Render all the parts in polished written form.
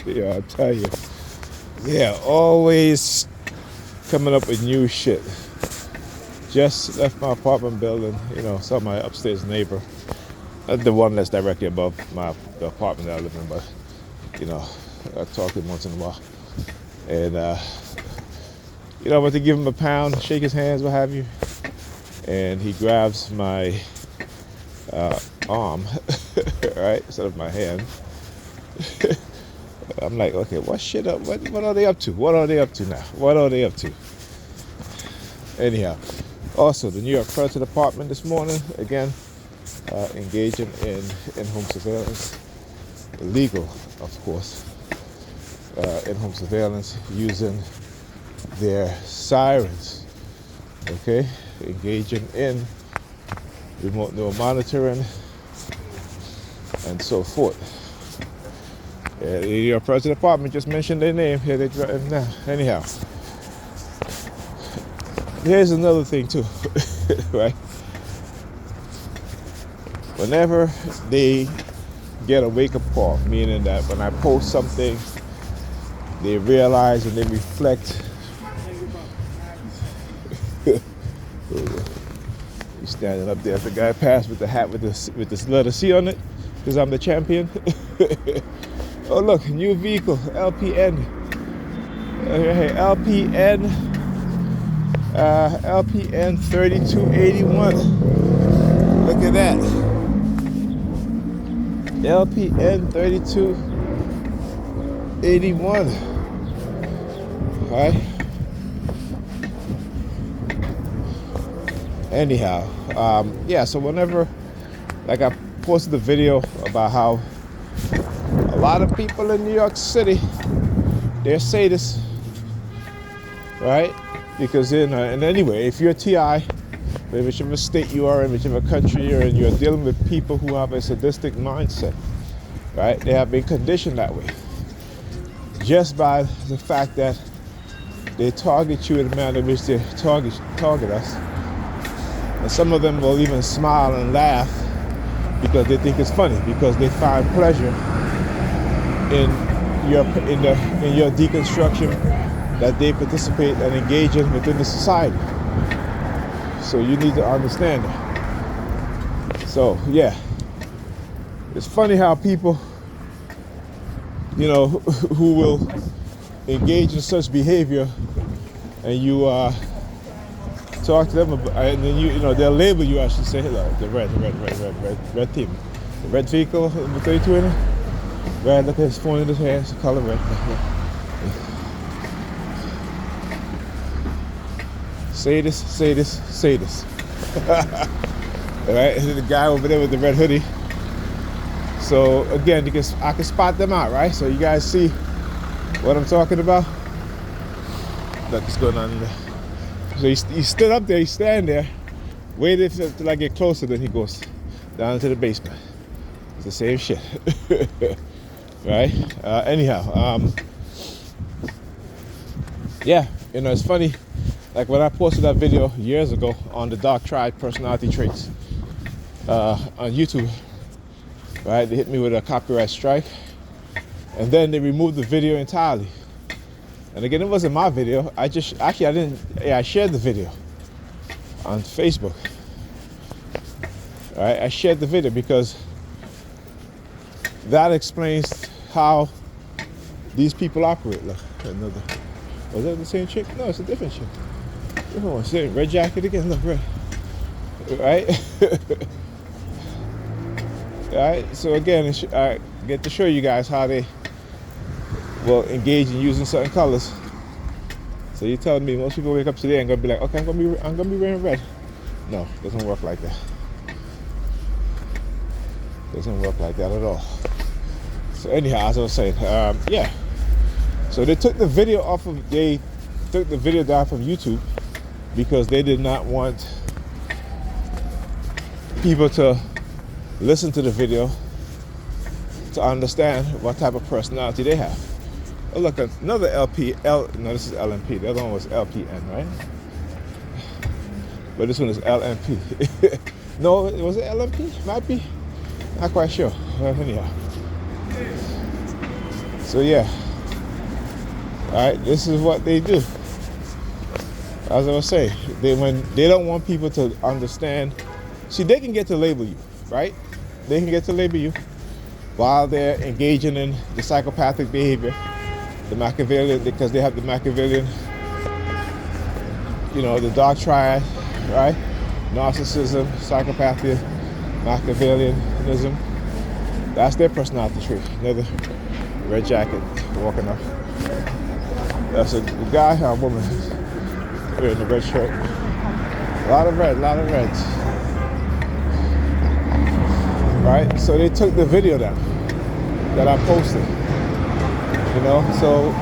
Yeah, I'll tell you. Yeah, always coming up with new shit. Just left my apartment building, saw my upstairs neighbor. The one that's directly above the apartment that I live in, but, I talk to him once in a while. And, I went to give him a pound, shake his hands, what have you. And he grabs my arm, right, instead of my hand. I'm like, okay, what shit up? What are they up to? What are they up to now? What are they up to? Anyhow, also the New York Police Department this morning, again, engaging in home surveillance, illegal, of course, in-home surveillance using their sirens, okay, engaging in remote neural monitoring and so forth. Your president department just mentioned their name here. They drive now. Anyhow, here's another thing too, right? Whenever they get a wake-up call, meaning that when I post something, they realize and they reflect. He's standing up there. The guy passed with the hat with this letter C on it, because I'm the champion. Oh look, new vehicle, LPN. Okay, LPN 3281. Look at that. LPN 3281. Alright. Anyhow, yeah, so whenever, like, I posted a video about how a lot of people in New York City, they're sadists, right? Because and anyway, if you're TI, whichever state you are in, whichever country you're in, you're dealing with people who have a sadistic mindset, right? They have been conditioned that way, just by the fact that they target you in the manner in which they target us. And some of them will even smile and laugh because they think it's funny, because they find pleasure in your deconstruction that they participate and engage in within the society. So you need to understand that. So yeah, it's funny how people, who will engage in such behavior, and you talk to them about, and then they'll label you, I should say, hello, the red team, the red vehicle, number 32 in it. Red, look at his phone in his hand, it's the color red. Say this. All right, and the guy over there with the red hoodie. So again, I can spot them out, right? So you guys see what I'm talking about? Look what's going on in there. So he stood up there, he stand there, waited till I get closer, then he goes down into the basement. It's the same shit. Right? Anyhow, yeah, it's funny. Like when I posted that video years ago on the Dark Tribe personality traits on YouTube, right? They hit me with a copyright strike, and then they removed the video entirely. And again, it wasn't my video. I shared the video on Facebook. All right, I shared the video because that explains how these people operate. Look, another. Was that the same chick? No, it's a different chick. Different one. Same red jacket again. Look, red. Right? All right. So again, I get to show you guys how they will engage in using certain colors. So you're telling me most people wake up today and gonna be like, okay, I'm gonna be wearing red. No, it doesn't work like that. Doesn't work like that at all. So anyhow, as I was saying, yeah. So they took the video down from YouTube because they did not want people to listen to the video to understand what type of personality they have. Oh, look, another no, this is LMP. The other one was LPN, right? But this one is LMP. No, was it LMP? Might be. Not quite sure. Anyhow. So yeah, all right, this is what they do. As I was saying, when they don't want people to understand, see, they can get to label you, right? They can get to label you while they're engaging in the psychopathic behavior, the Machiavellian, because they have the Machiavellian, the dark triad, right? Narcissism, psychopathy, Machiavellianism. That's their personality trait. Another red jacket walking up. That's a guy or a woman wearing the red shirt. A lot of reds. Right? So they took the video down that I posted. So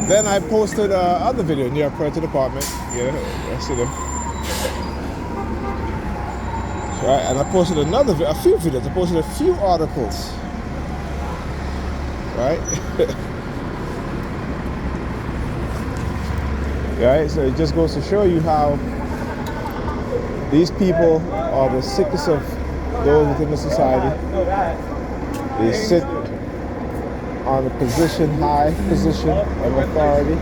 then I posted other video near Prayer to the Department. Yeah, I see them. Right, and I posted a few videos. I posted a few articles. Right? Right? So it just goes to show you how these people are the sickest of those within the society. They sit on a high position of authority,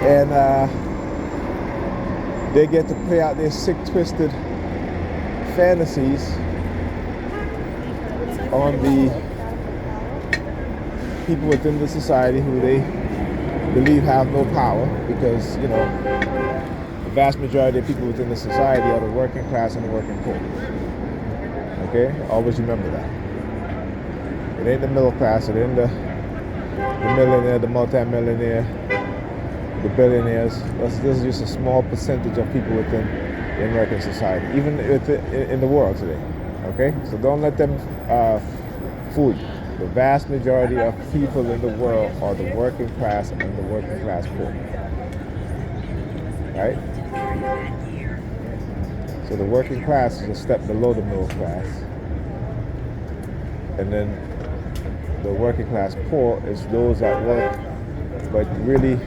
and they get to play out their sick, twisted fantasies on the people within the society who they believe have no power, because the vast majority of people within the society are the working class and the working poor. Okay, always remember that. It ain't the middle class, it ain't the millionaire, the multi-millionaire, the billionaires. This is just a small percentage of people within the American society, even in the world today. Okay, so don't let them fool you. The vast majority of people in the world are the working class and the working class poor. Right? So the working class is a step below the middle class. And then the working class poor is those that work but really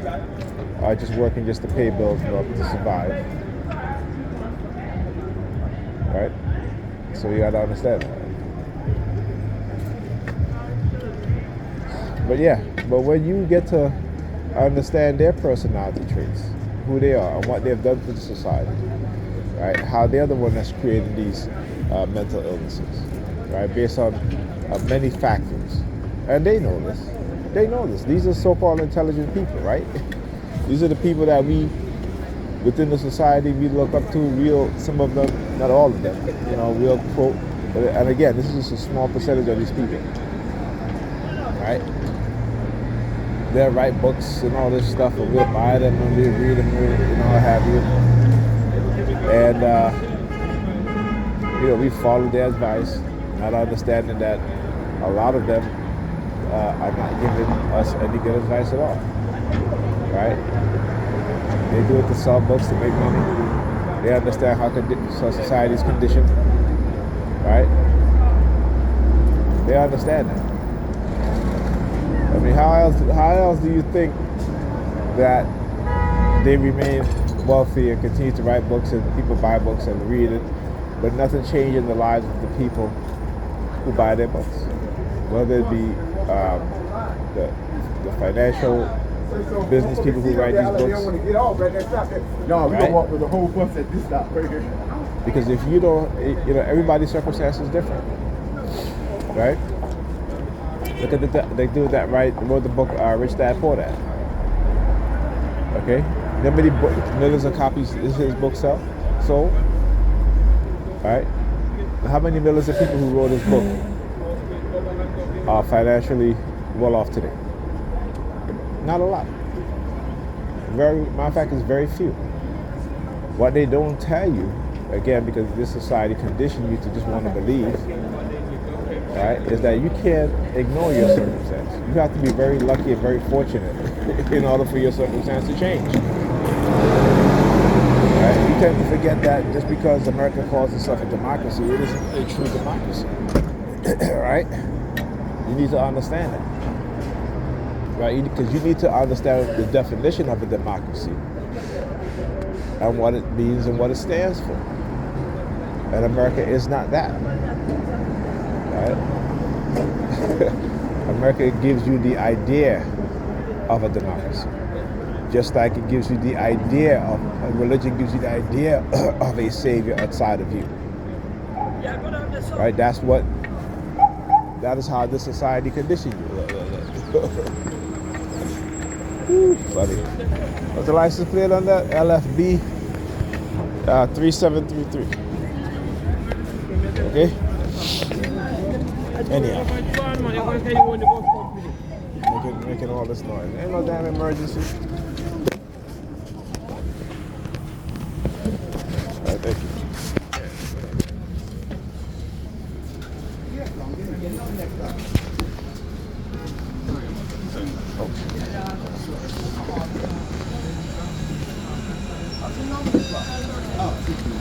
are just working just to pay bills to survive. Right? So you gotta understand that. But when you get to understand their personality traits, who they are and what they've done for the society, right? How they're the one that's creating these mental illnesses, right? Based on many factors. And they know this. These are so-called intelligent people, right? These are the people that we, within the society, we look up to. Some of them, not all of them, we'll quote. And again, this is just a small percentage of these people, right? They'll write books and all this stuff, and we'll buy them and we'll read them, what have you. And, we follow their advice, not understanding that a lot of them are not giving us any good advice at all, right? They do it to sell books, to make money. They understand how society's conditioned, right? They understand that. I mean, how else do you think that they remain wealthy and continue to write books and people buy books and read it, but nothing changes in the lives of the people who buy their books? Whether it be the financial business people who write these books. No, we don't walk with a whole bus at this stop right here. Because if you don't, everybody's circumstance is different, right? Look at they do that, right? They wrote the book Rich Dad Poor Dad. Okay, how many millions of copies is his book sold? Right? How many millions of people who wrote his book are financially well off today? Not a lot. Matter of fact, it's very few. What they don't tell you, again, because this society conditioned you to just want to believe, right, is that you can't ignore your circumstance. You have to be very lucky and very fortunate in order for your circumstance to change. Right? You tend to forget that just because America calls itself a democracy, it isn't a true democracy. Right? You need to understand that. Right? Because you need to understand the definition of a democracy and what it means and what it stands for. And America is not that. Right? America gives you the idea of a democracy. Just like it gives you the idea of a religion, gives you the idea of a savior outside of you. Right? That is how this society conditioned you. Woo, buddy. What's the license plate on that? LFB 3733. Okay? Anyhow. Making all this noise. Ain't no damn emergency. Alright, thank you. Oh.